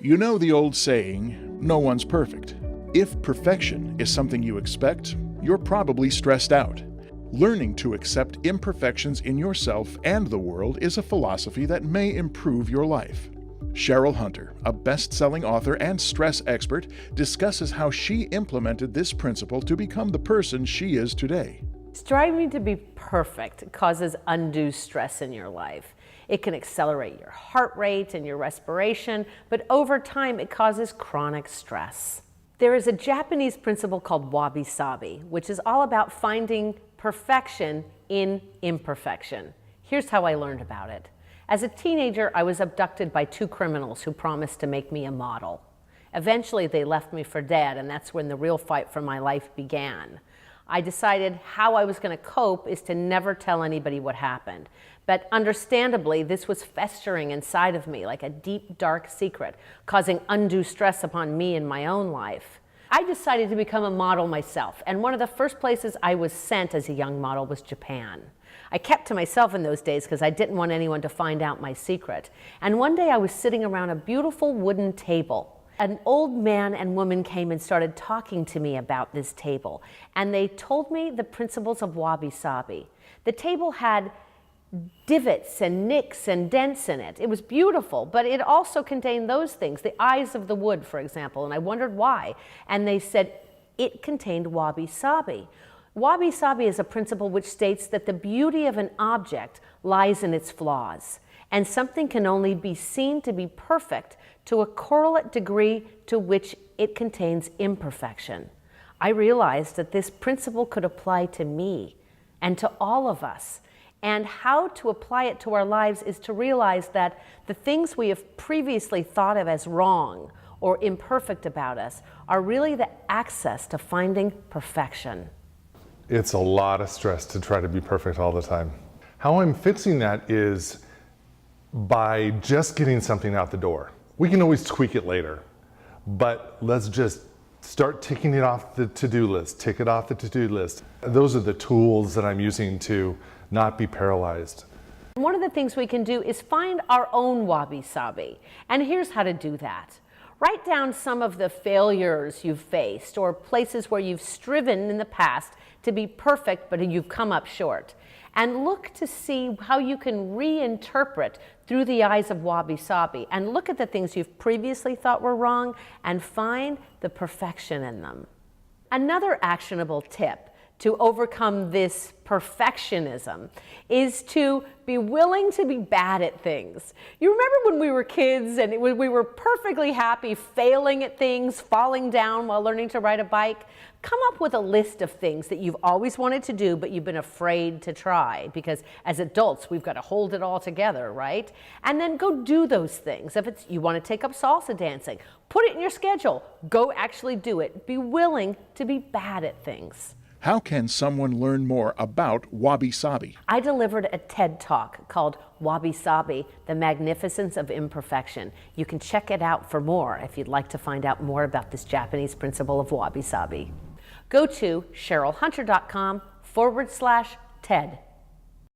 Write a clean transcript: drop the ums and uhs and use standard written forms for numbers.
You know the old saying, no one's perfect. If perfection is something you expect, you're probably stressed out. Learning to accept imperfections in yourself and the world is a philosophy that may improve your life. Cheryl Hunter, a best-selling author and stress expert, discusses how she implemented this principle to become the person she is today. Striving to be perfect causes undue stress in your life. It can accelerate your heart rate and your respiration, but over time it causes chronic stress. There is a Japanese principle called Wabi-Sabi, which is all about finding perfection in imperfection. Here's how I learned about it. As a teenager, I was abducted by two criminals who promised to make me a model. Eventually, they left me for dead, and that's when the real fight for my life began. I decided how I was going to cope is to never tell anybody what happened. But understandably, this was festering inside of me like a deep, dark secret, causing undue stress upon me in my own life. I decided to become a model myself, and one of the first places I was sent as a young model was Japan. I kept to myself in those days because I didn't want anyone to find out my secret. And one day I was sitting around a beautiful wooden table. An old man and woman came and started talking to me about this table, and they told me the principles of Wabi-Sabi. The table had divots and nicks and dents in it. It was beautiful, but it also contained those things, the eyes of the wood, for example, and I wondered why. And they said it contained Wabi-Sabi. Wabi-Sabi is a principle which states that the beauty of an object lies in its flaws, and something can only be seen to be perfect to a correlate degree to which it contains imperfection. I realized that this principle could apply to me and to all of us. And how to apply it to our lives is to realize that the things we have previously thought of as wrong or imperfect about us are really the access to finding perfection. It's a lot of stress to try to be perfect all the time. How I'm fixing that is by just getting something out the door. We can always tweak it later, but let's just start ticking it off the to-do list, tick it off the to-do list. Those are the tools that I'm using to not be paralyzed. One of the things we can do is find our own wabi-sabi, and here's how to do that. Write down some of the failures you've faced or places where you've striven in the past to be perfect but you've come up short. And look to see how you can reinterpret through the eyes of wabi-sabi and look at the things you've previously thought were wrong and find the perfection in them. Another actionable tip to overcome this perfectionism is to be willing to be bad at things. You remember when we were kids and we were perfectly happy failing at things, falling down while learning to ride a bike? Come up with a list of things that you've always wanted to do but you've been afraid to try, because as adults we've got to hold it all together, right? And then go do those things. If it's you want to take up salsa dancing, put it in your schedule. Go actually do it. Be willing to be bad at things. How can someone learn more about wabi-sabi? I delivered a TED Talk called Wabi-Sabi, The Magnificence of Imperfection. You can check it out for more if you'd like to find out more about this Japanese principle of wabi-sabi. Go to CherylHunter.com/TED.